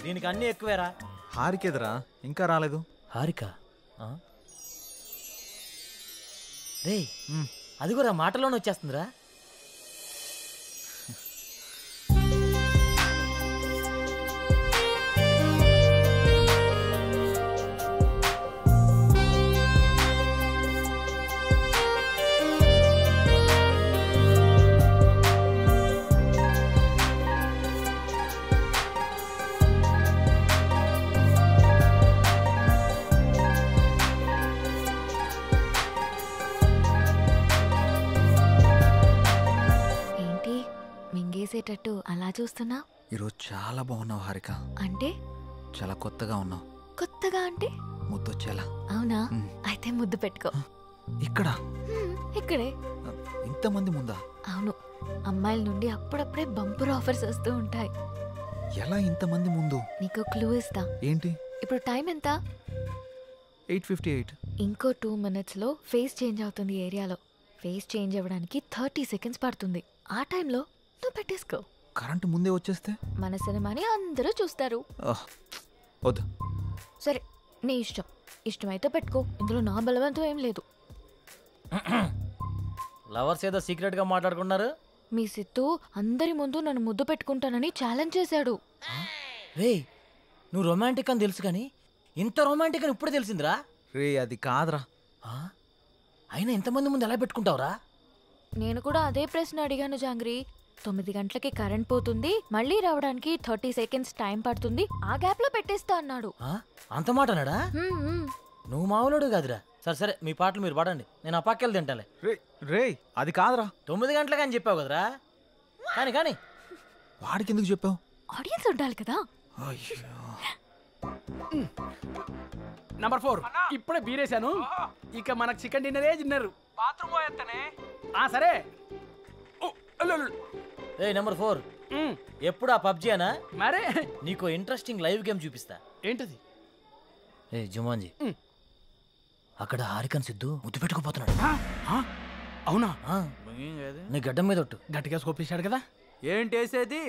దీనికి అన్నీ ఎక్కువేరా. హారికేదరా ఇంకా రాలేదు. హారిక రే అది కూడా మాటలోనే వచ్చేస్తుందిరా. మింగేసేటట్టు అలా చూస్తున్నా. ఈరోజు చాలా బాగున్నావు హారిక. అంటే చాలా కొత్తగా ఉన్నావు. కొత్తగా అంటే ముద్దొచ్చేలా. అవునా? అయితే ముద్దు పెట్టుకో. ఇక్కడ ఇక్కడే. ఇంతమంది ముందా? అవును, అమ్మాయిల నుండి అప్పుడప్పుడే బంపర్ ఆఫర్స్ వస్తూ ఉంటాయి. ఎలా ఇంతమంది ముందు? నీకు క్లూ ఇస్తా. ఏంటి? ఇప్పుడు టైం ఎంత? 8:58. ఇంకో 2 minutes లో ఫేస్ చేంజ్ అవుతుంది ఏరియాలో. ఫేస్ చేంజ్ అవ్వడానికి 30 seconds పడుతుంది. ఆ టైంలో నువ్వు పెట్టేసుకో. కరెంట్ ముందే వచ్చేస్తే మన సినిమాని అందరూ చూస్తారు. వద్దు. సరే నీ ఇష్టం. ఇష్టమైతే పెట్టుకో. ఇందులో నా బలవంతం ఏం లేదు. లవర్స్ ఏదో సీక్రెట్ గా మాట్లాడుకున్నారు. మీ సిత్తు అందరి ముందు నన్ను ముద్దు పెట్టుకుంటానని ఛాలెంజ్ చేశాడు. రే నువ్వు రొమాంటిక్ అని తెలుసు కానీ ఇంత రొమాంటిక్ అని ఇప్పుడు తెలిసిందిరా. రే అది కాదురా. అయినా ఎంతమంది ముందు ఎలా పెట్టుకుంటావురా? నేను కూడా అదే ప్రశ్న అడిగాను జాంగ్రీ. 9 గంటలకి కరెంట్ పోతుంది, మళ్ళీ రావడానికి 30 seconds టైం పడుతుంది, ఆ గ్యాప్ లో పెట్టేస్తా అన్నాడు. అంత మాట అన్నాడా? నువ్వు మామూలుడు కాదురా. సరే సరే మీ పాటలు మీరు పాడండి, నేను ఆ పక్కెళ్ళి తింటాలే. రే అది కాదురా. 9 గంటలకి అని చెప్పావు కదరా. కానీ కానీ వాడికి ఎందుకు చెప్పావు? ఆడియన్స్ ఉండాలి కదా. నంబర్ 4 ఇప్పుడే బీరేశాను. ఇక మనకు చికెన్ డిన్నరే తిన్నారు. బాత్రూమ్ పోయేస్తానే. సరే. నెంబర్ 4 ఎప్పుడు ఆ పబ్జీ అనా? మరే నీకు ఇంట్రెస్టింగ్ లైవ్ గేమ్ చూపిస్తా. ఏంటది? జుమాన్జీ అక్కడ హారికన్ సిద్ధు ముద్దు పెట్టుకుపోతున్నాడు. అవునా? నీ గడ్డం మీద ఒట్టు. గట్టిగా స్కోపేశాడు కదా. ఏంటేసేది?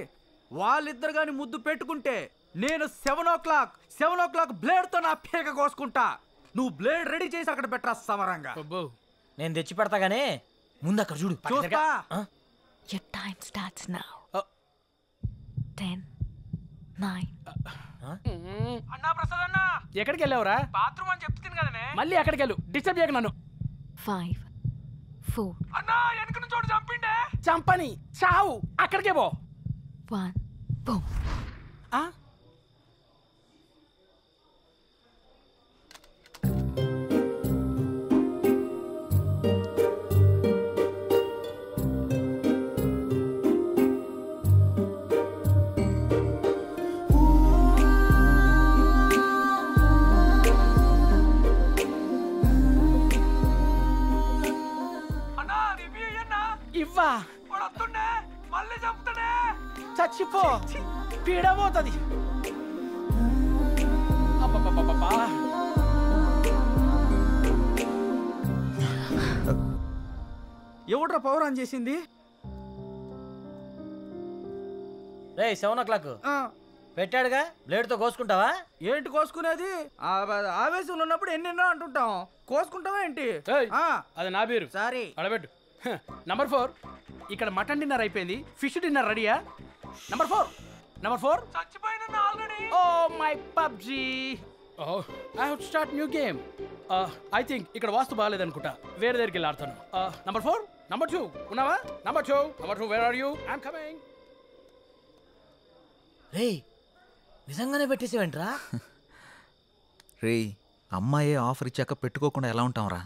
వాళ్ళిద్దరు గాని ముద్దు పెట్టుకుంటే నేను 7 o'clock బ్లేడ్ తో నా పేక కోసుకుంటా. నువ్వు బ్లేడ్ రెడీ చేసి అక్కడ పెట్టరా సమరంగా. నేను తెచ్చి పెడతా గానీ ముందు అక్కడ చూడు. చూస్తా. Your time starts now. 10, 9. అన్నా ప్రసాద్ అన్నా ఎక్కడికి వెళ్ళావురా? బాత్రూమ్ అని చెప్తుంది కదనే. మళ్ళీ ఎక్కడికి వెళ్ళు, డిస్టర్బ్ చేయకు నన్ను. 5, 4. అన్నా వెనక నుంచి చోటు చంపిండే. చంపని చావు, అక్కడికే పో. 1, boom. ఇవ్వా వస్తుండే మళ్ళీ చంపుతాడే. చచ్చిపో, పీడబోతుంది. ఎవడ్రా పవర్ ఆన్ చేసింది? 7 o'clock పెట్టాడుగా, బ్లేడ్ తో కోసుకుంటావా? ఏంటి కోసుకునేది? ఆవేశంలో ఉన్నప్పుడు ఎన్నెన్నో అంటుంటాం, కోసుకుంటావా ఏంటి? అది నా పేరు. సారీ అడబెట్టు. నంబర్ 4 ఇక్కడ మటన్ డిన్నర్ అయిపోయింది, ఫిష్ డిన్నర్ రెడీయా? నంబర్ 4 చచ్చిపోయినా already. Oh my PUBG. I have to start new game. I think ఇక్కడ వాస్తు బాగాలేదనుకుంటా, వేరే దగ్గరికి వెళ్ళి ఆడతాను. నంబర్ 4 నంబర్ 2 ఉన్నావా? Number 2 where are you? I'm coming. రే నిజంగానే పెట్టేసేవేంట్రా? రే అమ్మాయే ఆఫర్ ఇచ్చాక పెట్టుకోకుండా ఎలా ఉంటాంరా?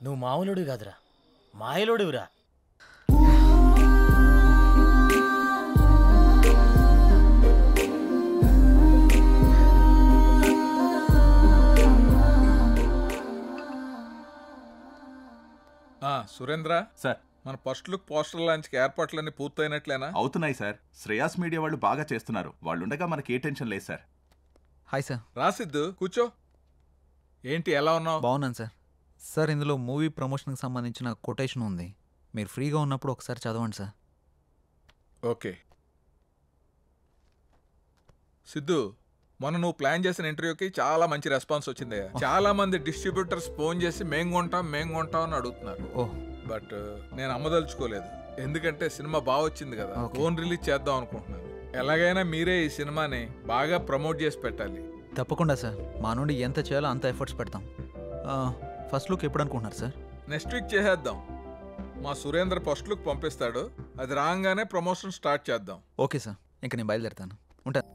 నువ్వు మామూలుడు కాదురా, మాయలోడురా. సురేంద్ర సార్, మన ఫస్ట్ లుక్ పోస్టర్ లాంచ్కి ఏర్పాట్లన్నీ పూర్తయినట్లేనా? అవుతున్నాయి సార్. శ్రేయాస్ మీడియా వాళ్ళు బాగా చేస్తున్నారు. వాళ్ళుండగా మనకి ఏ టెన్షన్ లేదు సార్. Hi sir. రాసిద్దు కూర్చో. ఏంటి ఎలా ఉన్నావు? బాగున్నాను సార్. సార్ ఇందులో మూవీ ప్రమోషన్కి సంబంధించిన కొటేషన్ ఉంది, మీరు ఫ్రీగా ఉన్నప్పుడు ఒకసారి చదవండి సార్. ఓకే. సిద్ధు, మొన్న నువ్వు ప్లాన్ చేసిన ఇంటర్వ్యూకి చాలా మంచి రెస్పాన్స్ వచ్చిందయ్యా. చాలా మంది డిస్ట్రిబ్యూటర్స్ ఫోన్ చేసి మేం కొంటాం అని అడుగుతున్నారు. బట్ నేను అమ్మదలుచుకోలేదు, ఎందుకంటే సినిమా బాగా వచ్చింది కదా, ఫోన్ రిలీజ్ చేద్దాం అనుకుంటున్నాను. ఎలాగైనా మీరే ఈ సినిమాని బాగా ప్రమోట్ చేసి పెట్టాలి. తప్పకుండా సార్, మా నుండి ఎంత చేయాలో అంత ఎఫర్ట్స్ పెడతాం. ఫస్ట్ లుక్ ఎప్పుడు అనుకుంటున్నారు సార్? నెక్స్ట్ వీక్ చేసేద్దాం. మా సురేంద్ర ఫస్ట్ లుక్ పంపిస్తాడు, అది రాగానే ప్రమోషన్ స్టార్ట్ చేద్దాం. ఓకే సార్, ఇంక నేను బయలుదేరుతాను. ఉంటాను.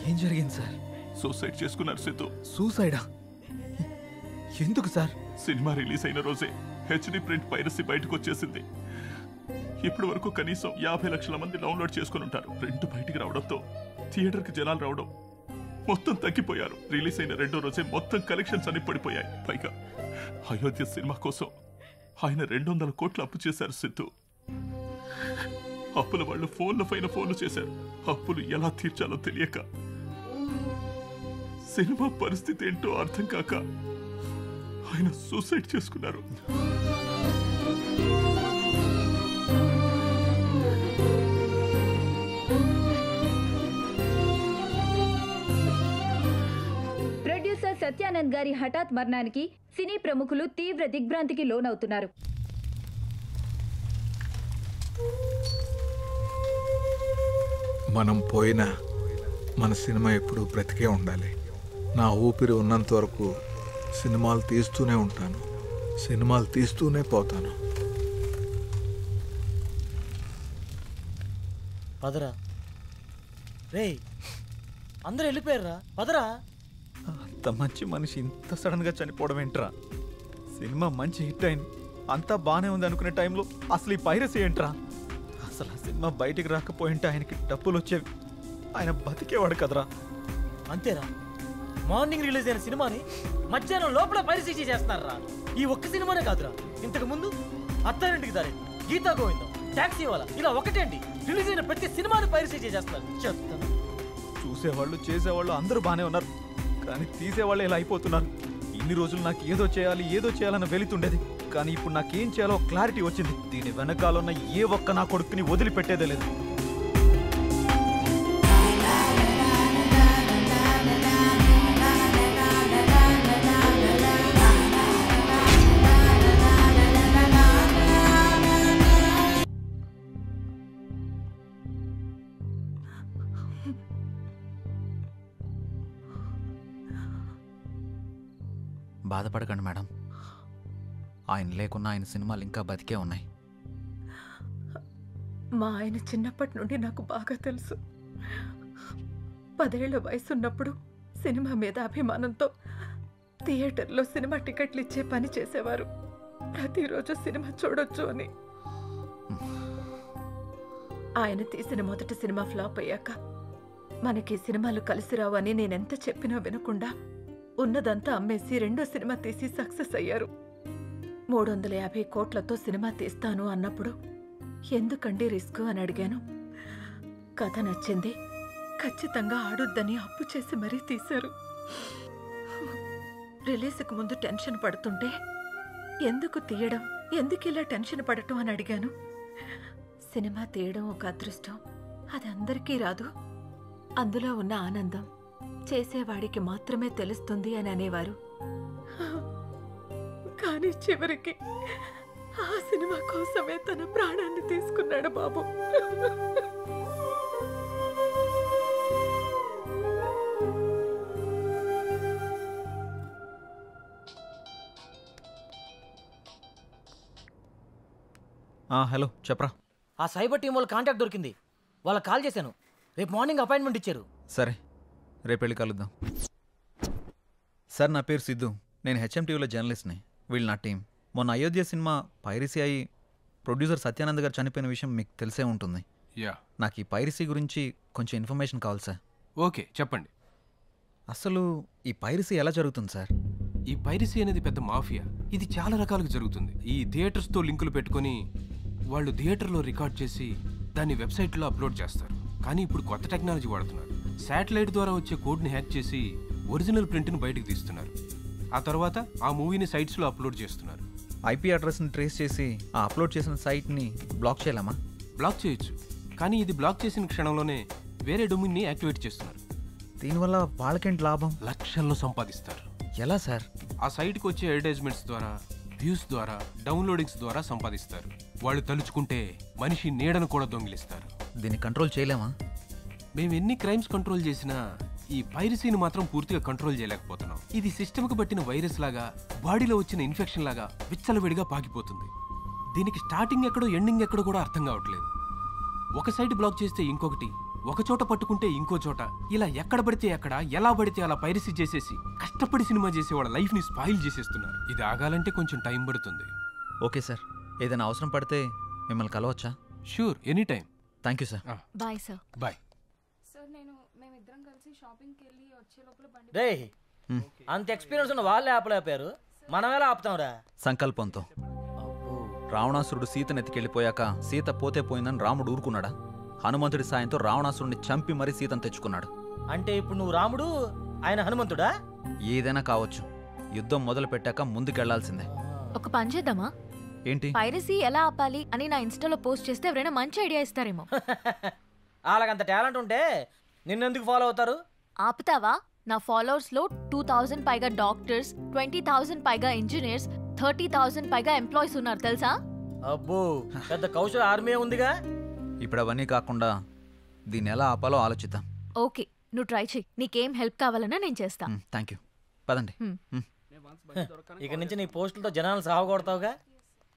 ఏం జరిగింది సార్? సూసైడ్ చేసుకున్నారు సిద్ధు. సూసైడా? ఎందుకు సార్? సినిమా రిలీజ్ అయిన రోజే హెచ్డి ప్రింట్ పైరసీ బయటకు వచ్చేసింది. ఇప్పటి వరకు కనీసం 50 లక్షల మంది డౌన్లోడ్ చేసుకుని ఉంటారు. ప్రింట్ బయటికి రావడంతో థియేటర్కి జనాలు రావడం మొత్తం తగ్గిపోయారు. రిలీజ్ అయిన 2వ రోజే మొత్తం కలెక్షన్స్ అన్ని పడిపోయాయి. పైగా అయోధ్య సినిమా కోసం ఆయన 200 కోట్లు అప్పు చేశారు సిద్ధు. అప్పుల వాళ్ళు ఫోన్ల పైన ఫోన్లు చేశారు. అప్పులు ఎలా తీర్చాలో తెలియక, సినిమా పరిస్థితి ఏంటో అర్థం కాక ఆయన సూసైడ్ చేసుకున్నారు. ప్రొడ్యూసర్ సత్యానంద్ గారి హఠాత్ మరణానికి సినీ ప్రముఖులు తీవ్ర దిగ్భ్రాంతికి లోనవుతున్నారు. మనం పోయినా మన సినిమా ఎప్పుడు బ్రతికే ఉండాలి. నా ఊపిరి ఉన్నంత వరకు సినిమాలు తీస్తూనే ఉంటాను, సినిమాలు తీస్తూనే పోతాను. పదరా రే, అందరూ వెళ్ళిపోయారా? పదరా. అంత మంచి మనిషి ఇంత సడన్గా చనిపోవడం ఏంట్రా? సినిమా మంచి హిట్ అయింది, అంతా బాగానే ఉంది అనుకునే టైంలో అసలు ఈ పైరసీ ఏంట్రా? అసలు ఆ సినిమా బయటికి రాకపోయింటే ఆయనకి డబ్బులు వచ్చేవి, ఆయన బతికేవాడు కదరా. అంతేరా, మార్నింగ్ రిలీజ్ అయిన సినిమాని మధ్యాహ్నం లోపల పైరసీ చేస్తున్నారా? ఈ ఒక్క సినిమానే కాదురా, ఇంతకు ముందు అత్తారింటికి దారి, గీతా గోవిందం, టాక్సీ వాళ్ళ, ఇలా ఒకటేంటి రిలీజ్ అయిన ప్రతి సినిమాని పైరసీ చేస్తున్నారు. చెప్తాను, చూసేవాళ్ళు చేసేవాళ్ళు అందరూ బాగానే ఉన్నారు, కానీ తీసేవాళ్ళు ఇలా అయిపోతున్నారు. ఇన్ని రోజులు నాకు ఏదో చేయాలన్న వెళుతుండేది, కానీ ఇప్పుడు నాకేం చేయాలో క్లారిటీ వచ్చింది. దీని వెనకాల ఉన్న ఏ ఒక్క నా కొడుకుని వదిలిపెట్టేదే లేదు. బాధపడకండి మేడం, ఆయన లేకున్నా ఆయన సినిమాలు ఇంకా బతికే ఉన్నాయి. మా ఆయన చిన్నప్పటి నుండి నాకు బాగా తెలుసు. 10 ఏళ్ల వయసున్నప్పుడు సినిమా మీద అభిమానంతో థియేటర్లో సినిమా టికెట్లు ఇచ్చే పని చేసేవారు. ప్రతిరోజు సినిమా చూడొచ్చు అని. ఆయన తీసిన మొదటి సినిమా ఫ్లాప్ అయ్యాక మనకి సినిమాలు కలిసి రావు అని నేనెంత చెప్పినా వినకుండా ఉన్నదంతా అమ్మేసి 2వ సినిమా తీసి సక్సెస్ అయ్యారు. 350 కోట్లతో సినిమా తీస్తాను అన్నప్పుడు ఎందుకండి రిస్క్ అని అడిగాను. కథ నచ్చింది, ఖచ్చితంగా ఆడొద్దని అప్పు చేసి మరీ తీశారు. రిలీజ్కి ముందు టెన్షన్ పడుతుంటే ఎందుకు తీయడం, ఎందుకు ఇలా టెన్షన్ పడటం అని అడిగాను. సినిమా తీయడం ఒక అదృష్టం, అది అందరికీ రాదు, అందులో ఉన్న ఆనందం చేసేవాడికి మాత్రమే తెలుస్తుంది అని అనేవారు. కానీ చివరికి ఆ సినిమా కోసమే తన ప్రాణాన్ని తీసుకున్నాడు బాబు. హలో చెప్పరా. ఆ సైబర్ టీం వాళ్ళ కాంటాక్ట్ దొరికింది, వాళ్ళకి కాల్ చేశాను, రేపు మార్నింగ్ అపాయింట్మెంట్ ఇచ్చారు. సరే, రేపు వెళ్ళి కలుద్దాం. సార్, నా పేరు సిద్ధు, నేను హెచ్ఎంటీవీలో జర్నలిస్ట్ని. వీళ్ళు నా టీం. మొన్న అయోధ్య సినిమా పైరసీ అయ్యి ప్రొడ్యూసర్ సత్యానంద్ గారు చనిపోయిన విషయం మీకు తెలిసే ఉంటుంది. నాకు ఈ పైరసీ గురించి కొంచెం ఇన్ఫర్మేషన్ కావాలి సార్. ఓకే, చెప్పండి. అసలు ఈ పైరసీ ఎలా జరుగుతుంది సార్? ఈ పైరసీ అనేది పెద్ద మాఫియా. ఇది చాలా రకాలుగా జరుగుతుంది. ఈ థియేటర్స్తో లింకులు పెట్టుకొని వాళ్ళు థియేటర్లో రికార్డ్ చేసి దాన్ని వెబ్సైట్లో అప్లోడ్ చేస్తారు. కానీ ఇప్పుడు కొత్త టెక్నాలజీ వాడుతున్నారు. శాటిలైట్ ద్వారా వచ్చే కోడ్ని హ్యాక్ చేసి ఒరిజినల్ ప్రింట్ని బయటకు తీస్తున్నారు. ఆ తర్వాత ఆ మూవీని సైట్స్లో అప్లోడ్ చేస్తున్నారు. ఐపీ అడ్రస్ని ట్రేస్ చేసి ఆ అప్లోడ్ చేసిన సైట్ని బ్లాక్ చేయలేమా? బ్లాక్ చేయొచ్చు, కానీ ఇది బ్లాక్ చేసిన క్షణంలోనే వేరే డొమైన్ని యాక్టివేట్ చేస్తున్నారు. దీనివల్ల వాళ్ళకేంటి లాభం? లక్షల్లో సంపాదిస్తారు. ఎలా సార్? ఆ సైట్కి వచ్చే అడ్వర్టైజ్మెంట్స్ ద్వారా, వ్యూస్ ద్వారా, డౌన్లోడింగ్స్ ద్వారా సంపాదిస్తారు. వాళ్ళు తలుచుకుంటే మనిషి నీడను కూడా దొంగిలిస్తారు. దీన్ని కంట్రోల్ చేయలేమా? మేము ఎన్ని క్రైమ్స్ కంట్రోల్ చేసినా ఈ పైరసీని మాత్రం పూర్తిగా కంట్రోల్ చేయలేకపోతున్నాం. ఇది సిస్టమ్కి పట్టిన వైరస్ లాగా, బాడీలో వచ్చిన ఇన్ఫెక్షన్ లాగా విచ్చలవిడిగా పాకిపోతుంది. దీనికి స్టార్టింగ్ ఎక్కడో ఎండింగ్ ఎక్కడో కూడా అర్థం కావట్లేదు. ఒక సైట్ బ్లాక్ చేస్తే ఇంకొకటి, ఒక చోట పట్టుకుంటే ఇంకో చోట, ఇలా ఎక్కడ పడితే ఎక్కడ, ఎలా పడితే అలా పైరసీ చేసేసి కష్టపడి సినిమా చేసే వాళ్ళ లైఫ్ని స్పాయిల్ చేసేస్తున్నారు. ఇది ఆగాలంటే కొంచెం టైం పడుతుంది. ఓకే సార్, ఏదైనా అవసరం పడితే మిమ్మల్ని కలవచ్చా? Sure, any time. Thank you sir. Bye sir. Bye sir. మేమిద్దరం కలిసి షాపింగ్కి వెళ్ళి వచ్చే లోపల బండి. రే, అంత ఎక్స్పీరియన్స్ ఉన్న వాళ్ళే ఆపలేపారు, మనం ఎలా ఆపుతాంరా? సంకల్పంతో. రావణాసురుడు సీతను ఎత్తికెళ్ళిపోయాక సీత పోతే పోయిందని రాముడు ఊరుకున్నాడా? హనుమంతుడి సాయంతో రావణాసురుడిని చంపి మరీ సీతను తెచ్చుకున్నాడు. అంటే ఇప్పుడు నువ్వు రాముడు, ఆయన హనుమంతుడా? ఏదైనా కావచ్చు, యుద్ధం మొదలు పెట్టాక ముందుకెళ్లాల్సిందే. ఒక పని చేద్దామా? ఏంటి? పైరసీ ఎలా ఆపాలి అని నా ఇన్స్టాలో పోస్ట్ చేస్తే ఎవరైనా మంచి ఐడియా ఇస్తారేమో. వాళ్ళకంత టాలెంట్ ఉంటే నిన్నెందుకు ఫాలో అవుతారు? ఆపుతావా? నా ఫాలోవర్స్ లో 2000 పైగా డాక్టర్స్, 20,000 పైగా ఇంజనీర్స్, 30,000 పైగా ఎంప్లాయీస్ ఉన్నారు తెలుసా? అబ్బో, పెద్ద కౌశల ఆర్మీ ఉందిగా. ఇప్పుడు అవన్నీ కాకుండా దీన్ని ఎలా ఆపాలో ఆలోచిద్దాం. ఓకే, నువ్వు ట్రై చెయ్యి. నీకేం హెల్ప్ కావాలన్నా నేను చేస్తా. Thank you. పదండి. ఇక నుంచి నీ పోస్టులతో జనాలు సాగు కొడతావుగా.